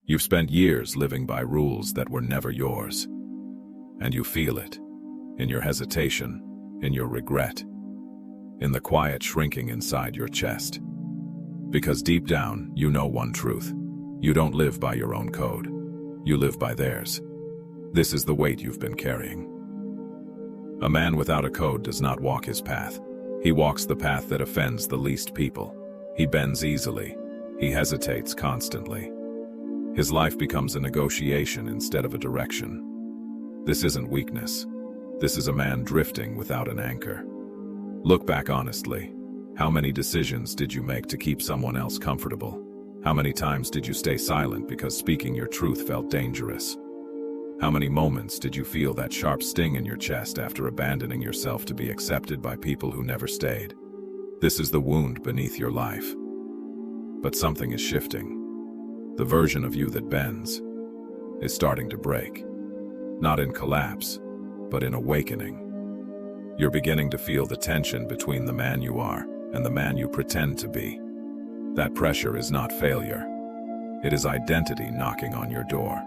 You've spent years living by rules that were never yours. And you feel it. In your hesitation, in your regret, in the quiet shrinking inside your chest. Because deep down, you know one truth. You don't live by your own code. You live by theirs. This is the weight you've been carrying. A man without a code does not walk his path. He walks the path that offends the least people. He bends easily. He hesitates constantly. His life becomes a negotiation instead of a direction. This isn't weakness. This is a man drifting without an anchor. Look back honestly. How many decisions did you make to keep someone else comfortable? How many times did you stay silent because speaking your truth felt dangerous? How many moments did you feel that sharp sting in your chest after abandoning yourself to be accepted by people who never stayed? This is the wound beneath your life. But something is shifting. The version of you that bends is starting to break. Not in collapse, but in awakening. You're beginning to feel the tension between the man you are and the man you pretend to be. That pressure is not failure. It is identity knocking on your door.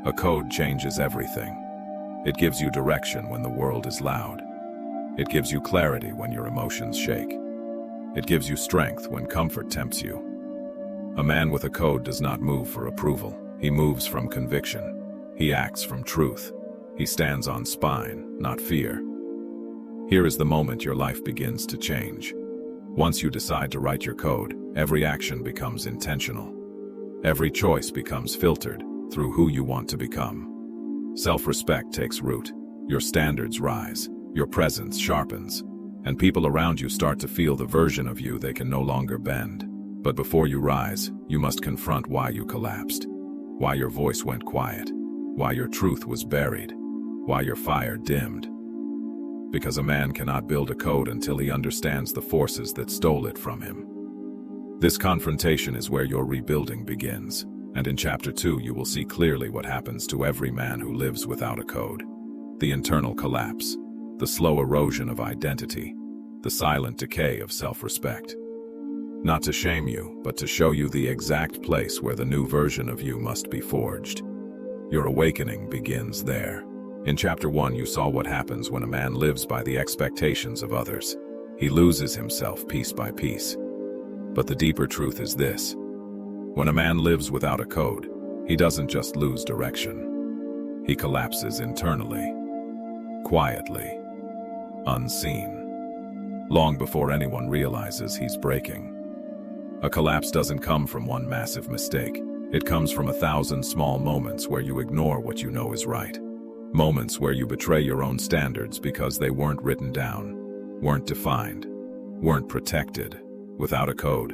A code changes everything. It gives you direction when the world is loud. It gives you clarity when your emotions shake. It gives you strength when comfort tempts you. A man with a code does not move for approval. He moves from conviction. He acts from truth. He stands on spine, not fear. Here is the moment your life begins to change. Once you decide to write your code, every action becomes intentional. Every choice becomes filtered through who you want to become. Self-respect takes root. Your standards rise. Your presence sharpens. And people around you start to feel the version of you they can no longer bend. But before you rise, you must confront why you collapsed. Why your voice went quiet. Why your truth was buried. Why your fire dimmed. Because a man cannot build a code until he understands the forces that stole it from him. This confrontation is where your rebuilding begins, and in Chapter 2 you will see clearly what happens to every man who lives without a code. The internal collapse, the slow erosion of identity, the silent decay of self-respect. Not to shame you, but to show you the exact place where the new version of you must be forged. Your awakening begins there. In Chapter 1 you saw what happens when a man lives by the expectations of others. He loses himself piece by piece. But the deeper truth is this. When a man lives without a code, he doesn't just lose direction. He collapses internally, quietly, unseen, long before anyone realizes he's breaking. A collapse doesn't come from one massive mistake. It comes from 1,000 small moments where you ignore what you know is right. Moments where you betray your own standards because they weren't written down, weren't defined, weren't protected. Without a code,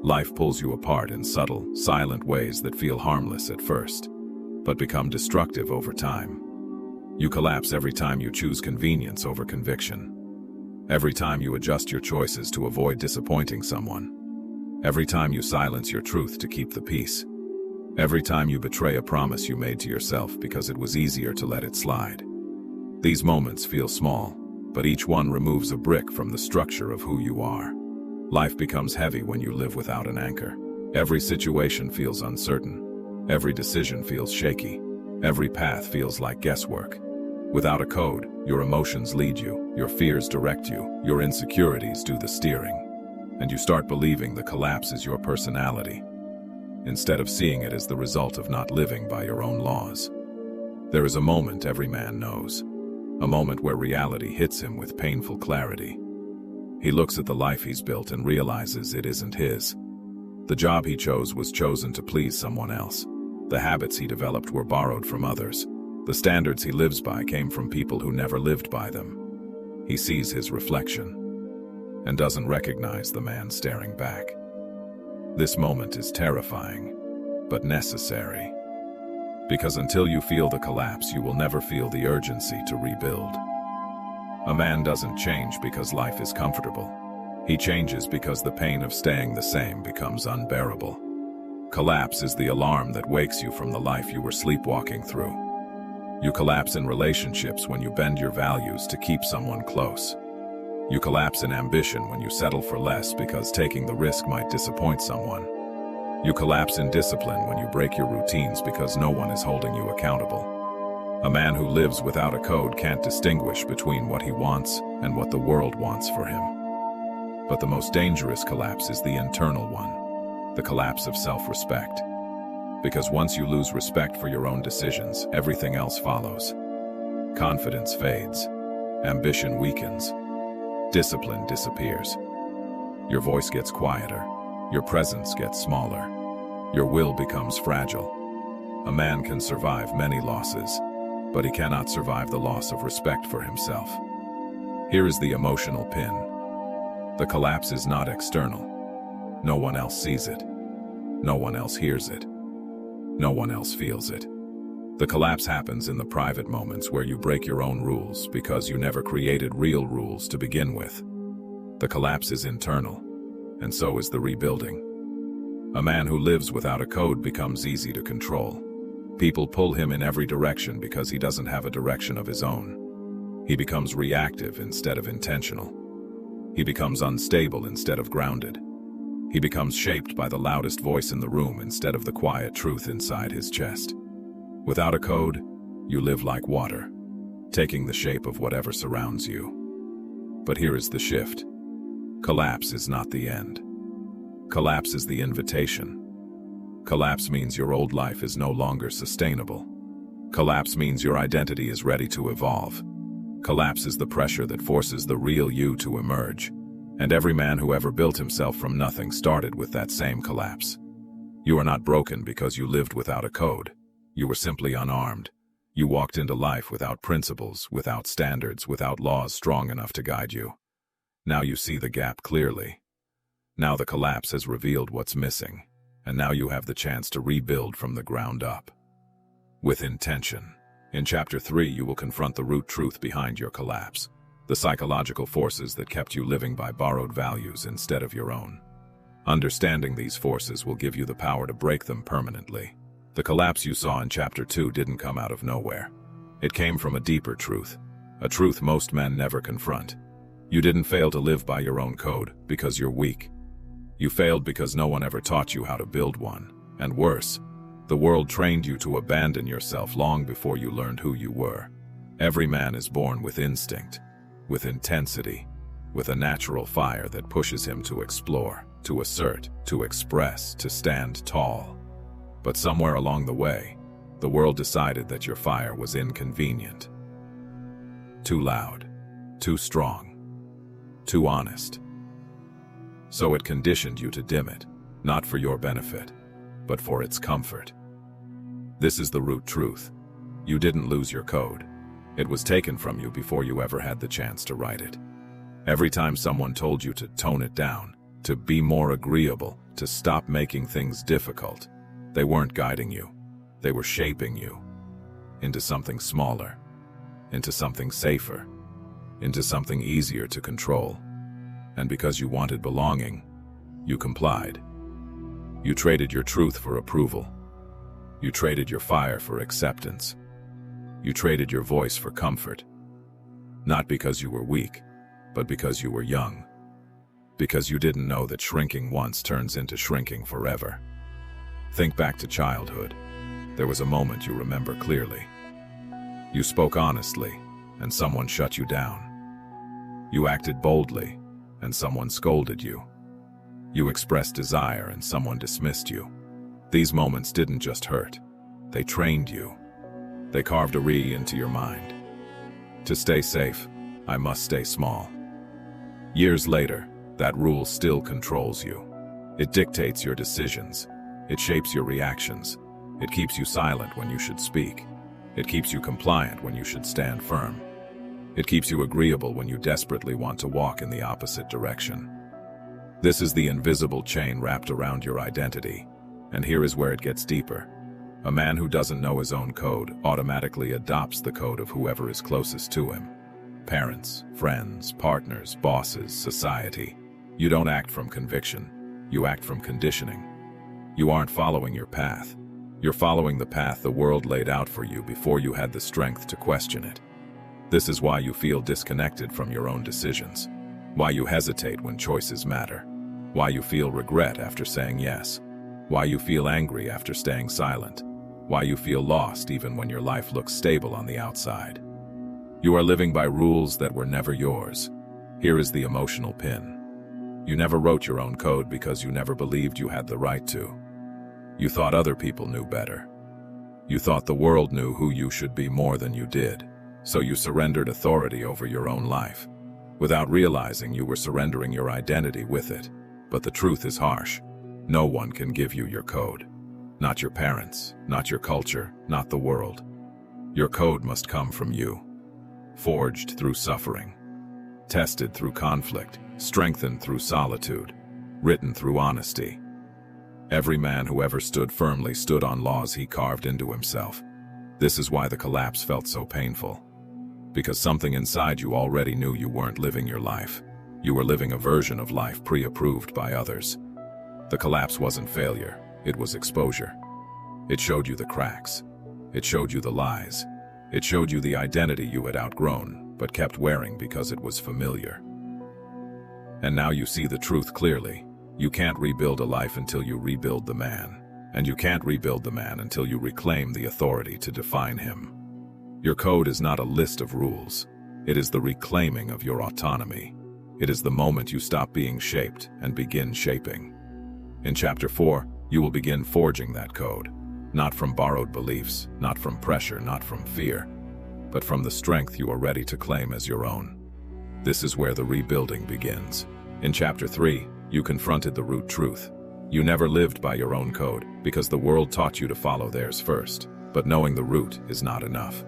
life pulls you apart in subtle, silent ways that feel harmless at first, but become destructive over time. You collapse every time you choose convenience over conviction. Every time you adjust your choices to avoid disappointing someone. Every time you silence your truth to keep the peace. Every time you betray a promise you made to yourself because it was easier to let it slide. These moments feel small, but each one removes a brick from the structure of who you are. Life becomes heavy when you live without an anchor. Every situation feels uncertain. Every decision feels shaky. Every path feels like guesswork. Without a code, your emotions lead you, your fears direct you, your insecurities do the steering. And you start believing the collapse is your personality, instead of seeing it as the result of not living by your own laws. There is a moment every man knows, a moment where reality hits him with painful clarity. He looks at the life he's built and realizes it isn't his. The job he chose was chosen to please someone else. The habits he developed were borrowed from others. The standards he lives by came from people who never lived by them. He sees his reflection and doesn't recognize the man staring back. This moment is terrifying, but necessary. Because until you feel the collapse, you will never feel the urgency to rebuild. A man doesn't change because life is comfortable. He changes because the pain of staying the same becomes unbearable. Collapse is the alarm that wakes you from the life you were sleepwalking through. You collapse in relationships when you bend your values to keep someone close. You collapse in ambition when you settle for less because taking the risk might disappoint someone. You collapse in discipline when you break your routines because no one is holding you accountable. A man who lives without a code can't distinguish between what he wants and what the world wants for him. But the most dangerous collapse is the internal one, the collapse of self-respect. Because once you lose respect for your own decisions, everything else follows. Confidence fades, ambition weakens, discipline disappears. Your voice gets quieter, your presence gets smaller, your will becomes fragile. A man can survive many losses, but he cannot survive the loss of respect for himself. Here is the emotional pin. The collapse is not external. No one else sees it. No one else hears it. No one else feels it. The collapse happens in the private moments where you break your own rules because you never created real rules to begin with. The collapse is internal, and so is the rebuilding. A man who lives without a code becomes easy to control. People pull him in every direction because he doesn't have a direction of his own. He becomes reactive instead of intentional. He becomes unstable instead of grounded. He becomes shaped by the loudest voice in the room instead of the quiet truth inside his chest. Without a code, you live like water, taking the shape of whatever surrounds you. But here is the shift. Collapse is not the end. Collapse is the invitation. Collapse means your old life is no longer sustainable. Collapse means your identity is ready to evolve. Collapse is the pressure that forces the real you to emerge. And every man who ever built himself from nothing started with that same collapse. You are not broken because you lived without a code. You were simply unarmed. You walked into life without principles, without standards, without laws strong enough to guide you. Now you see the gap clearly. Now the collapse has revealed what's missing, and now you have the chance to rebuild from the ground up. With intention. In Chapter 3, you will confront the root truth behind your collapse, the psychological forces that kept you living by borrowed values instead of your own. Understanding these forces will give you the power to break them permanently. The collapse you saw in Chapter 2 didn't come out of nowhere. It came from a deeper truth, a truth most men never confront. You didn't fail to live by your own code because you're weak. You failed because no one ever taught you how to build one. And worse, the world trained you to abandon yourself long before you learned who you were. Every man is born with instinct, with intensity, with a natural fire that pushes him to explore, to assert, to express, to stand tall. But somewhere along the way, the world decided that your fire was inconvenient. Too loud, too strong, too honest. So it conditioned you to dim it, not for your benefit, but for its comfort. This is the root truth. You didn't lose your code. It was taken from you before you ever had the chance to write it. Every time someone told you to tone it down, to be more agreeable, to stop making things difficult, they weren't guiding you. They were shaping you into something smaller, into something safer, into something easier to control. And because you wanted belonging, you complied. You traded your truth for approval. You traded your fire for acceptance. You traded your voice for comfort. Not because you were weak, but because you were young. Because you didn't know that shrinking once turns into shrinking forever. Think back to childhood. There was a moment you remember clearly. You spoke honestly, and someone shut you down. You acted boldly, and someone scolded you. You expressed desire, and someone dismissed you. These moments didn't just hurt. They trained you. They carved a re into your mind. To stay safe, I must stay small. Years later, that rule still controls you. It dictates your decisions. It shapes your reactions. It keeps you silent when you should speak. It keeps you compliant when you should stand firm. It keeps you agreeable when you desperately want to walk in the opposite direction. This is the invisible chain wrapped around your identity, and here is where it gets deeper. A man who doesn't know his own code automatically adopts the code of whoever is closest to him. Parents, friends, partners, bosses, society. You don't act from conviction. You act from conditioning. You aren't following your path. You're following the path the world laid out for you before you had the strength to question it. This is why you feel disconnected from your own decisions. Why you hesitate when choices matter. Why you feel regret after saying yes. why you feel angry after staying silent, why you feel lost even when your life looks stable on the outside. You are living by rules that were never yours. Here is the emotional pin. You never wrote your own code because you never believed you had the right to. You thought other people knew better. You thought the world knew who you should be more than you did, so you surrendered authority over your own life. Without realizing, you were surrendering your identity with it. But the truth is harsh. No one can give you your code. Not your parents, not your culture, not the world. Your code must come from you. Forged through suffering. Tested through conflict. Strengthened through solitude. Written through honesty. Every man who ever stood firmly stood on laws he carved into himself. This is why the collapse felt so painful. Because something inside you already knew you weren't living your life. You were living a version of life pre-approved by others. The collapse wasn't failure, it was exposure. It showed you the cracks. It showed you the lies. It showed you the identity you had outgrown, but kept wearing because it was familiar. And now you see the truth clearly. You can't rebuild a life until you rebuild the man. And you can't rebuild the man until you reclaim the authority to define him. Your code is not a list of rules. It is the reclaiming of your autonomy. It is the moment you stop being shaped and begin shaping. In Chapter 4, you will begin forging that code. Not from borrowed beliefs, not from pressure, not from fear, but from the strength you are ready to claim as your own. This is where the rebuilding begins. In Chapter 3, you confronted the root truth. You never lived by your own code because the world taught you to follow theirs first. But knowing the root is not enough.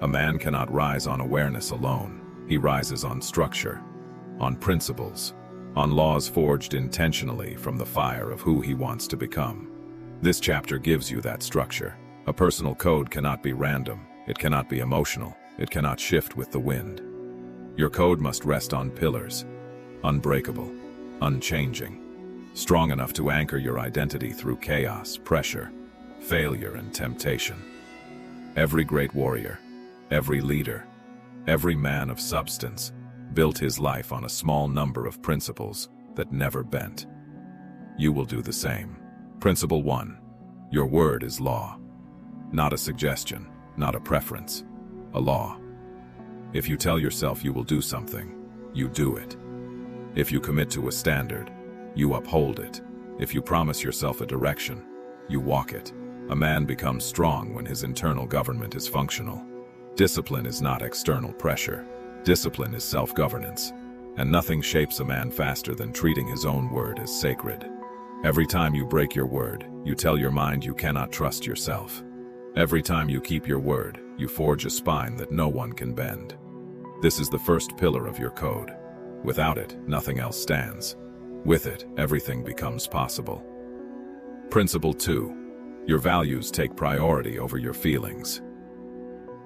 A man cannot rise on awareness alone. He rises on structure, on principles, on laws forged intentionally from the fire of who he wants to become. This chapter gives you that structure. A personal code cannot be random. It cannot be emotional. It cannot shift with the wind. Your code must rest on pillars, unbreakable, unchanging, strong enough to anchor your identity through chaos, pressure, failure, and temptation. Every great warrior, every leader, every man of substance built his life on a small number of principles that never bent. You will do the same. Principle 1. Your word is law. Not a suggestion, not a preference, a law. If you tell yourself you will do something, you do it. If you commit to a standard, you uphold it. If you promise yourself a direction, you walk it. A man becomes strong when his internal government is functional. Discipline is not external pressure. Discipline is self-governance. And nothing shapes a man faster than treating his own word as sacred. Every time you break your word, you tell your mind you cannot trust yourself. Every time you keep your word, you forge a spine that no one can bend. This is the first pillar of your code. Without it, nothing else stands. With it, everything becomes possible. Principle 2. Your values take priority over your feelings.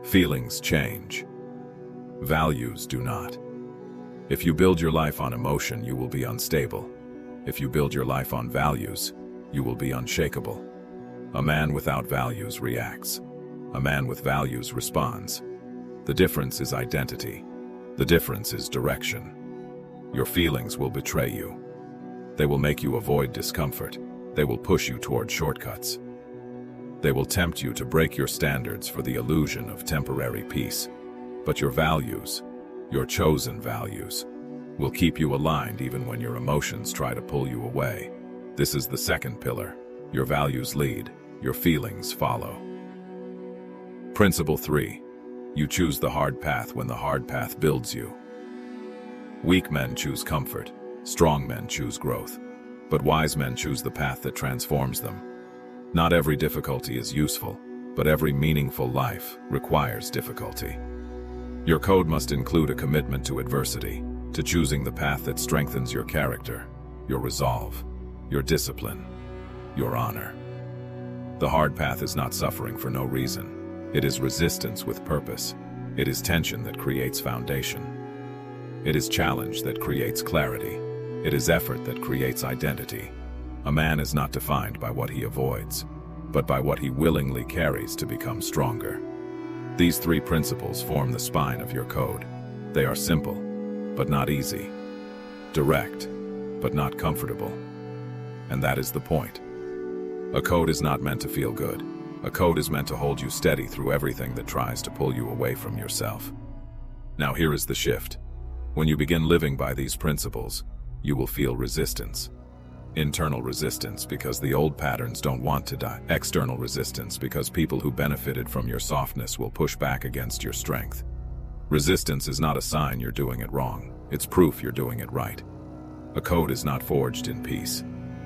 Feelings change. Values do not. If you build your life on emotion, you will be unstable. If you build your life on values, you will be unshakable. A man without values reacts. A man with values responds. The difference is identity. The difference is direction. Your feelings will betray you. They will make you avoid discomfort. They will push you toward shortcuts. They will tempt you to break your standards for the illusion of temporary peace. But your values, your chosen values, will keep you aligned even when your emotions try to pull you away. This is the second pillar. Your values lead, your feelings follow. Principle 3. You choose the hard path when the hard path builds you. Weak men choose comfort. Strong men choose growth. But wise men choose the path that transforms them. Not every difficulty is useful, but every meaningful life requires difficulty. Your code must include a commitment to adversity, to choosing the path that strengthens your character, your resolve, your discipline, your honor. The hard path is not suffering for no reason. It is resistance with purpose. It is tension that creates foundation. It is challenge that creates clarity. It is effort that creates identity. A man is not defined by what he avoids, but by what he willingly carries to become stronger. These 3 principles form the spine of your code. They are simple, but not easy. Direct, but not comfortable. And that is the point. A code is not meant to feel good. A code is meant to hold you steady through everything that tries to pull you away from yourself. Now here is the shift. When you begin living by these principles, you will feel resistance. Internal resistance because the old patterns don't want to die. External resistance because people who benefited from your softness will push back against your strength. Resistance is not a sign you're doing it wrong. It's proof you're doing it right. A code is not forged in peace.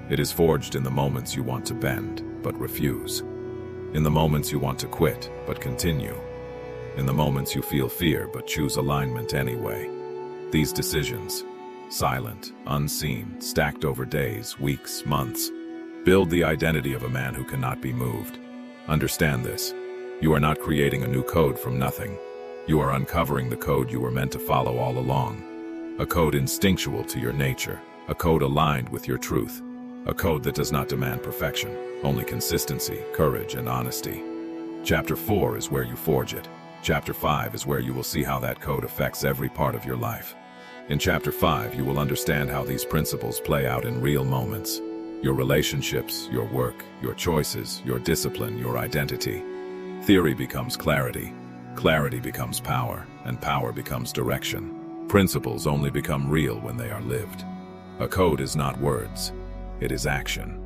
It is forged in the moments you want to bend, but refuse. In the moments you want to quit, but continue. In the moments you feel fear, but choose alignment anyway. These decisions, silent, unseen, stacked over days, weeks, months, build the identity of a man who cannot be moved. Understand this. You are not creating a new code from nothing. You are uncovering the code you were meant to follow all along. A code instinctual to your nature. A code aligned with your truth. A code that does not demand perfection, only consistency, courage, and honesty. Chapter 4 is where you forge it. Chapter 5 is where you will see how that code affects every part of your life. In Chapter 5, you will understand how these principles play out in real moments. Your relationships, your work, your choices, your discipline, your identity. Theory becomes clarity. Clarity becomes power, and power becomes direction. Principles only become real when they are lived. A code is not words. It is action.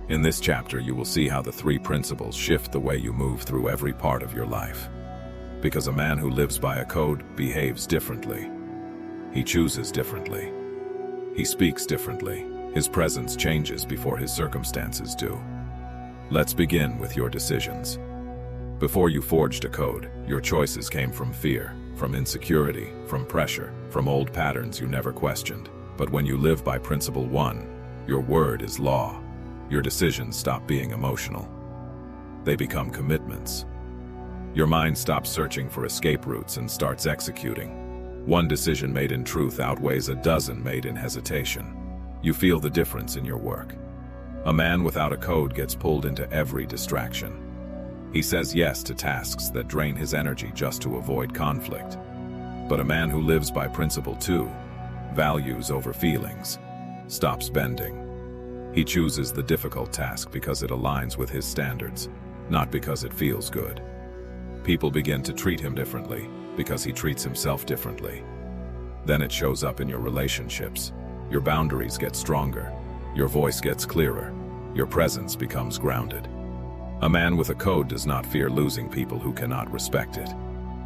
In this chapter, you will see how the 3 principles shift the way you move through every part of your life. Because a man who lives by a code behaves differently. He chooses differently. He speaks differently. His presence changes before his circumstances do. Let's begin with your decisions. Before you forged a code, your choices came from fear, from insecurity, from pressure, from old patterns you never questioned. But when you live by Principle 1, your word is law. Your decisions stop being emotional. They become commitments. Your mind stops searching for escape routes and starts executing. One decision made in truth outweighs a dozen made in hesitation. You feel the difference in your work. A man without a code gets pulled into every distraction. He says yes to tasks that drain his energy just to avoid conflict. But a man who lives by Principle 2, values over feelings, stops bending. He chooses the difficult task because it aligns with his standards, not because it feels good. People begin to treat him differently because he treats himself differently. Then it shows up in your relationships. Your boundaries get stronger. Your voice gets clearer. Your presence becomes grounded. A man with a code does not fear losing people who cannot respect it.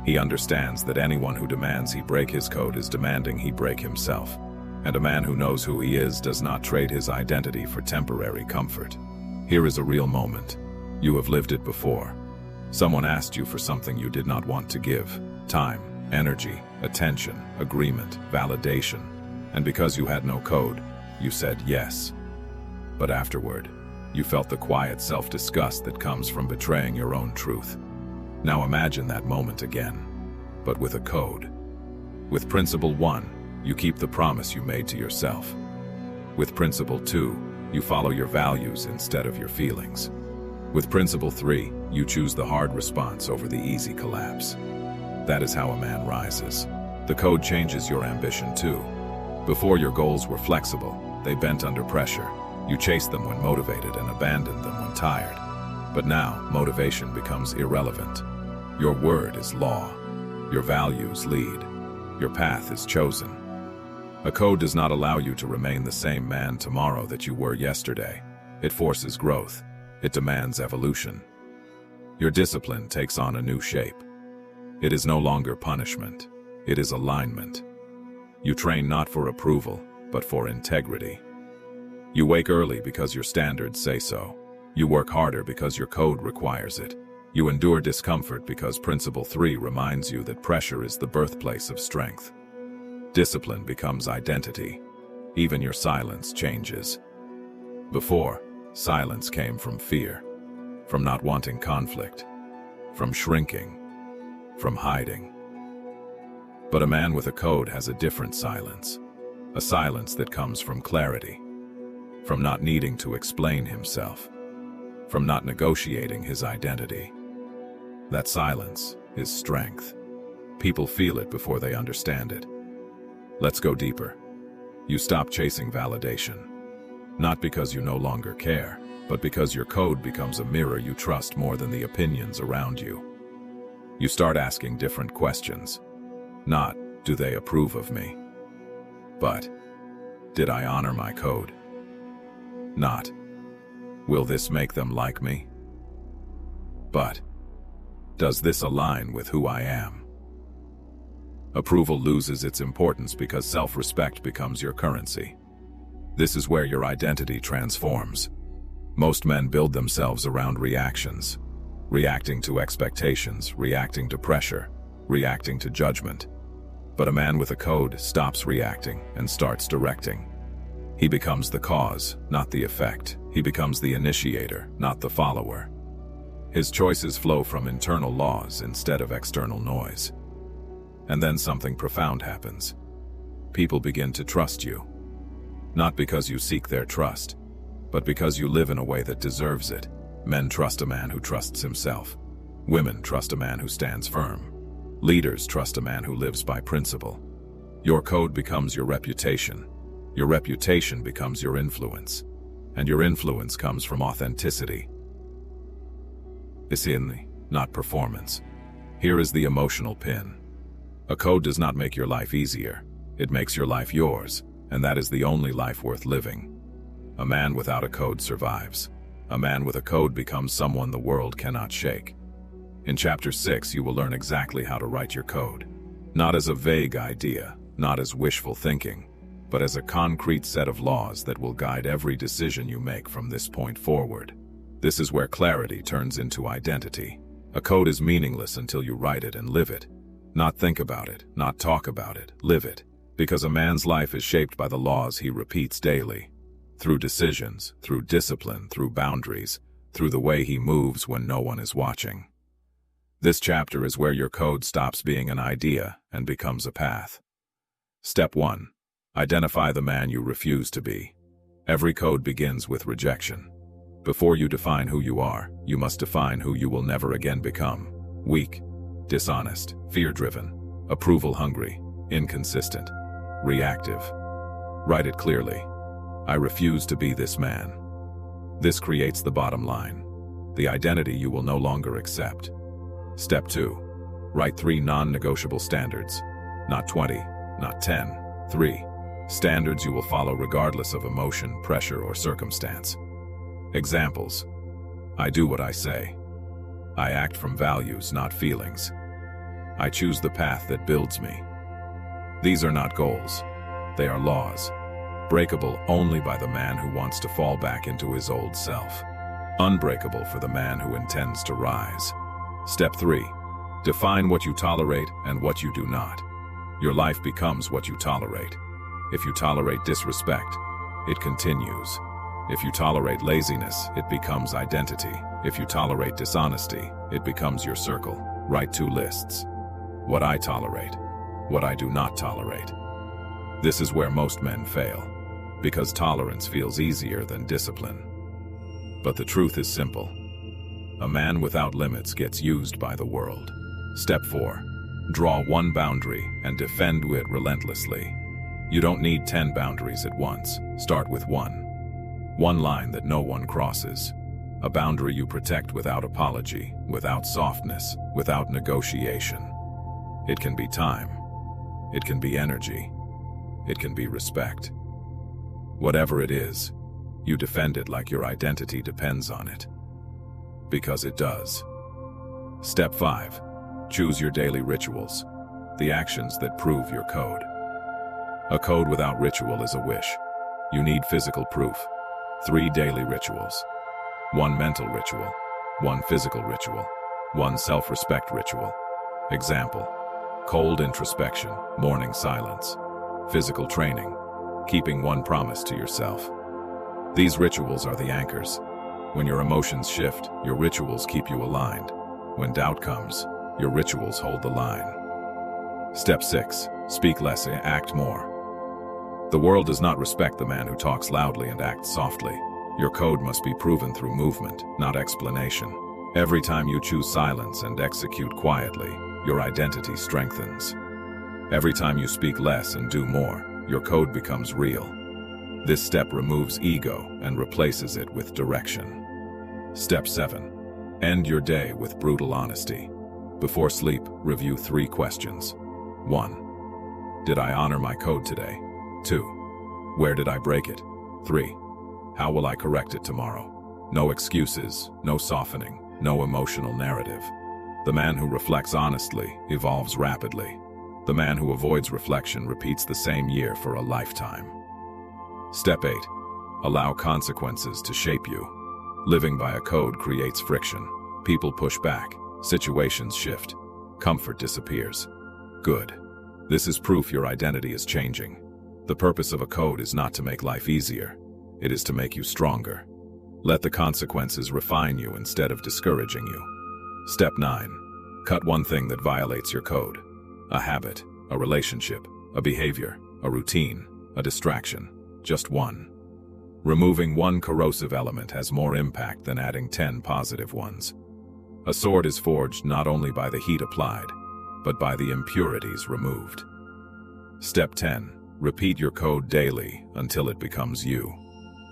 He understands that anyone who demands he break his code is demanding he break himself. And a man who knows who he is does not trade his identity for temporary comfort. Here is a real moment. You have lived it before. Someone asked you for something you did not want to give. Time, energy, attention, agreement, validation. And because you had no code, you said yes. But afterward, you felt the quiet self-disgust that comes from betraying your own truth. Now imagine that moment again, but with a code. With Principle 1, you keep the promise you made to yourself. With Principle 2, you follow your values instead of your feelings. With Principle 3, you choose the hard response over the easy collapse. That is how a man rises. The code changes your ambition too. Before, your goals were flexible. They bent under pressure. You chased them when motivated and abandoned them when tired. But now, motivation becomes irrelevant. Your word is law. Your values lead. Your path is chosen. A code does not allow you to remain the same man tomorrow that you were yesterday. It forces growth. It demands evolution. Your discipline takes on a new shape. It is no longer punishment. It is alignment. You train not for approval, but for integrity. You wake early because your standards say so. You work harder because your code requires it. You endure discomfort because Principle 3 reminds you that pressure is the birthplace of strength. Discipline becomes identity. Even your silence changes. Before, silence came from fear, from not wanting conflict, from shrinking, from hiding. But a man with a code has a different silence, a silence that comes from clarity, from not needing to explain himself, from not negotiating his identity. That silence is strength. People feel it before they understand it. Let's go deeper. You stop chasing validation, not because you no longer care, but because your code becomes a mirror you trust more than the opinions around you. You start asking different questions. Not, do they approve of me? But, did I honor my code? Not, will this make them like me? But, does this align with who I am? Approval loses its importance because self-respect becomes your currency. This is where your identity transforms. Most men build themselves around reactions. Reacting to expectations, reacting to pressure, reacting to judgment. But a man with a code stops reacting and starts directing. He becomes the cause, not the effect. He becomes the initiator, not the follower. His choices flow from internal laws instead of external noise. And then something profound happens. People begin to trust you. Not because you seek their trust, but because you live in a way that deserves it. Men trust a man who trusts himself. Women trust a man who stands firm. Leaders trust a man who lives by principle. Your code becomes your reputation. Your reputation becomes your influence. And your influence comes from authenticity. It's in the, not performance. Here is the emotional pin. A code does not make your life easier. It makes your life yours, and that is the only life worth living. A man without a code survives. A man with a code becomes someone the world cannot shake. In Chapter 6, you will learn exactly how to write your code. Not as a vague idea, not as wishful thinking, but as a concrete set of laws that will guide every decision you make from this point forward. This is where clarity turns into identity. A code is meaningless until you write it and live it. Not think about it, not talk about it, live it. Because a man's life is shaped by the laws he repeats daily. Through decisions, through discipline, through boundaries, through the way he moves when no one is watching. This chapter is where your code stops being an idea and becomes a path. Step 1. Identify the man you refuse to be. Every code begins with rejection. Before you define who you are, you must define who you will never again become. Weak, dishonest, fear-driven, approval-hungry, inconsistent, reactive. Write it clearly. I refuse to be this man. This creates the bottom line, the identity you will no longer accept. Step 2. Write 3 non-negotiable standards. Not 20, not 10, 3. Standards you will follow regardless of emotion, pressure, or circumstance. Examples. I do what I say. I act from values, not feelings. I choose the path that builds me. These are not goals. They are laws. Breakable only by the man who wants to fall back into his old self. Unbreakable for the man who intends to rise. Step 3. Define what you tolerate and what you do not. Your life becomes what you tolerate. If you tolerate disrespect, it continues. If you tolerate laziness, it becomes identity. If you tolerate dishonesty, it becomes your circle. Write 2 lists. What I tolerate, what I do not tolerate. This is where most men fail, because tolerance feels easier than discipline. But the truth is simple. A man without limits gets used by the world. Step 4. Draw 1 boundary and defend it relentlessly. You don't need 10 boundaries at once. Start with 1. 1 line that no one crosses. A boundary you protect without apology, without softness, without negotiation. It can be time. It can be energy. It can be respect. Whatever it is, you defend it like your identity depends on it. Because it does. Step 5. Choose your daily rituals, the actions that prove your code. A code without ritual is a wish. You need physical proof. 3 daily rituals. 1 mental ritual, 1 physical ritual, 1 self-respect ritual. Example: cold introspection, morning silence. Physical training, keeping 1 promise to yourself. These rituals are the anchors. When your emotions shift, your rituals keep you aligned. When doubt comes, your rituals hold the line. Step 6. Speak less and act more. The world does not respect the man who talks loudly and acts softly. Your code must be proven through movement, not explanation. Every time you choose silence and execute quietly, your identity strengthens. Every time you speak less and do more, your code becomes real. This step removes ego and replaces it with direction. Step 7. End your day with brutal honesty. Before sleep, review 3 questions. 1. Did I honor my code today? 2. Where did I break it? 3. How will I correct it tomorrow? No excuses, no softening, no emotional narrative. The man who reflects honestly evolves rapidly. The man who avoids reflection repeats the same year for a lifetime. Step 8. Allow consequences to shape you. Living by a code creates friction. People push back, situations shift, comfort disappears. Good. This is proof your identity is changing. The purpose of a code is not to make life easier. It is to make you stronger. Let the consequences refine you instead of discouraging you. Step 9. Cut one thing that violates your code. A habit, a relationship, a behavior, a routine, a distraction. Just one. Removing one corrosive element has more impact than adding 10 positive ones. A sword is forged not only by the heat applied, but by the impurities removed. Step 10. Repeat your code daily until it becomes you.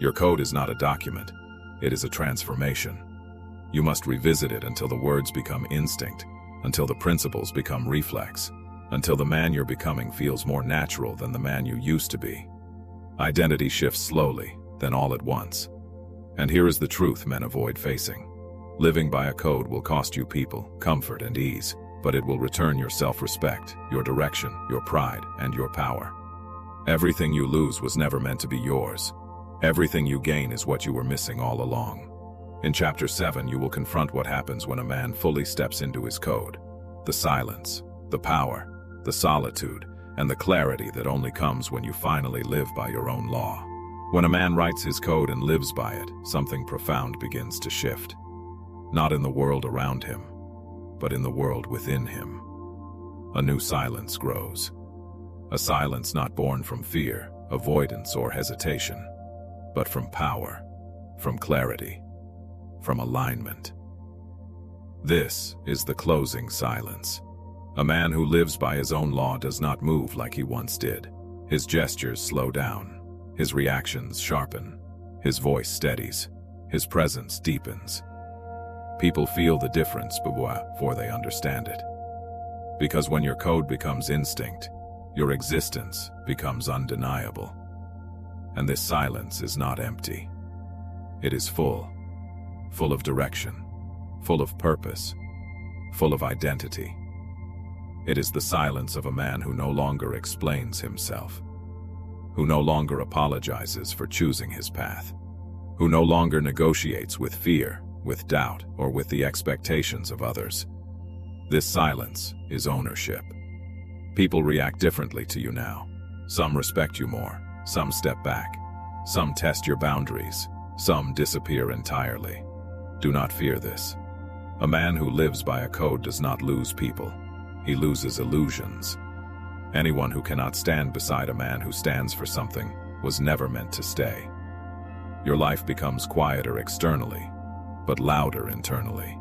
Your code is not a document. It is a transformation. You must revisit it until the words become instinct, until the principles become reflex, until the man you're becoming feels more natural than the man you used to be. Identity shifts slowly, then all at once. And here is the truth men avoid facing. Living by a code will cost you people, comfort, and ease, but it will return your self-respect, your direction, your pride, and your power. Everything you lose was never meant to be yours. Everything you gain is what you were missing all along. In Chapter 7, you will confront what happens when a man fully steps into his code. The silence, the power, the solitude, and the clarity that only comes when you finally live by your own law. When a man writes his code and lives by it, something profound begins to shift. Not in the world around him, but in the world within him. A new silence grows. A silence not born from fear, avoidance, or hesitation, but from power, from clarity, from alignment. This is the closing silence. A man who lives by his own law does not move like he once did. His gestures slow down, his reactions sharpen, his voice steadies, his presence deepens. People feel the difference before they understand it. Because when your code becomes instinct, your existence becomes undeniable. And this silence is not empty. It is full of direction, full of purpose, full of identity. It is the silence of a man who no longer explains himself, who no longer apologizes for choosing his path, who no longer negotiates with fear, with doubt, or with the expectations of others. This silence is ownership. People react differently to you now. Some respect you more, some step back, some test your boundaries, some disappear entirely. Do not fear this. A man who lives by a code does not lose people. He loses illusions. Anyone who cannot stand beside a man who stands for something was never meant to stay. Your life becomes quieter externally, but louder internally.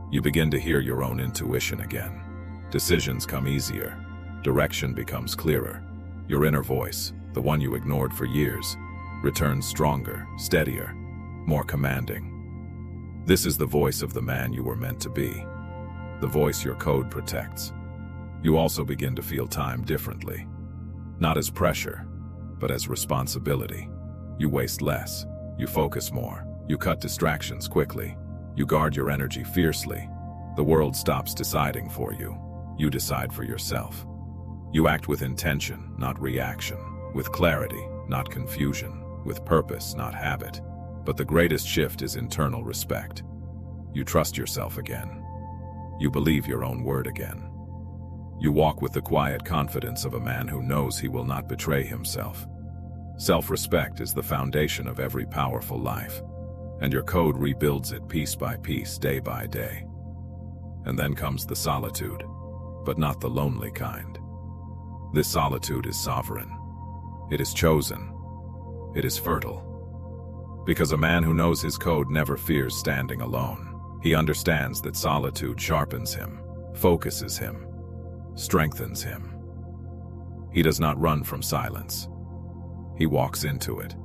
You begin to hear your own intuition again. Decisions come easier. Direction becomes clearer. Your inner voice, the one you ignored for years, returns stronger, steadier, more commanding. This is the voice of the man you were meant to be, the voice your code protects. You also begin to feel time differently, not as pressure, but as responsibility. You waste less, you focus more, you cut distractions quickly, you guard your energy fiercely. The world stops deciding for you. You decide for yourself. You act with intention, not reaction, with clarity, not confusion, with purpose, not habit. But the greatest shift is internal respect. You trust yourself again. You believe your own word again. You walk with the quiet confidence of a man who knows he will not betray himself. Self-respect is the foundation of every powerful life, and your code rebuilds it piece by piece, day by day. And then comes the solitude, but not the lonely kind. This solitude is sovereign. It is chosen. It is fertile. Because a man who knows his code never fears standing alone. He understands that solitude sharpens him, focuses him, strengthens him. He does not run from silence. He walks into it.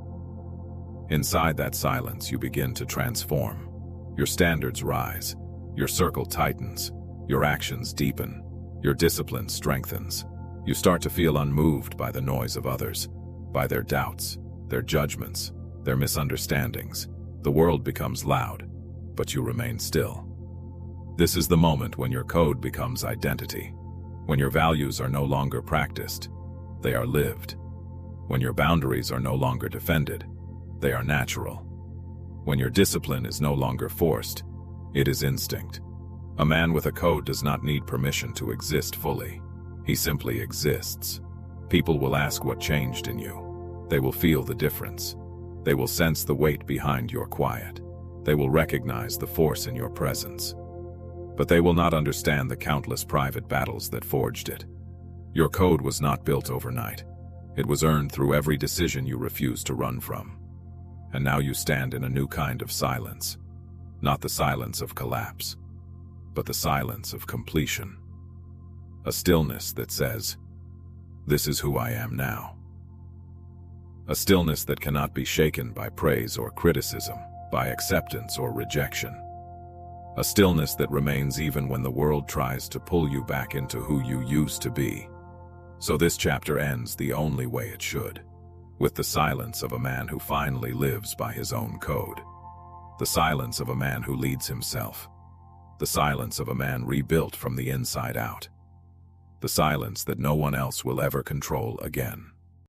Inside that silence, you begin to transform. Your standards rise, your circle tightens, your actions deepen, your discipline strengthens. You start to feel unmoved by the noise of others, by their doubts, their judgments, their misunderstandings. The world becomes loud, but you remain still. This is the moment when your code becomes identity, when your values are no longer practiced, they are lived. When your boundaries are no longer defended, they are natural. When your discipline is no longer forced, it is instinct. A man with a code does not need permission to exist fully. He simply exists. People will ask what changed in you. They will feel the difference. They will sense the weight behind your quiet. They will recognize the force in your presence. But they will not understand the countless private battles that forged it. Your code was not built overnight. It was earned through every decision you refused to run from. And now you stand in a new kind of silence. Not the silence of collapse, but the silence of completion. A stillness that says, "This is who I am now." A stillness that cannot be shaken by praise or criticism, by acceptance or rejection. A stillness that remains even when the world tries to pull you back into who you used to be. So this chapter ends the only way it should, with the silence of a man who finally lives by his own code. The silence of a man who leads himself. The silence of a man rebuilt from the inside out. The silence that no one else will ever control again.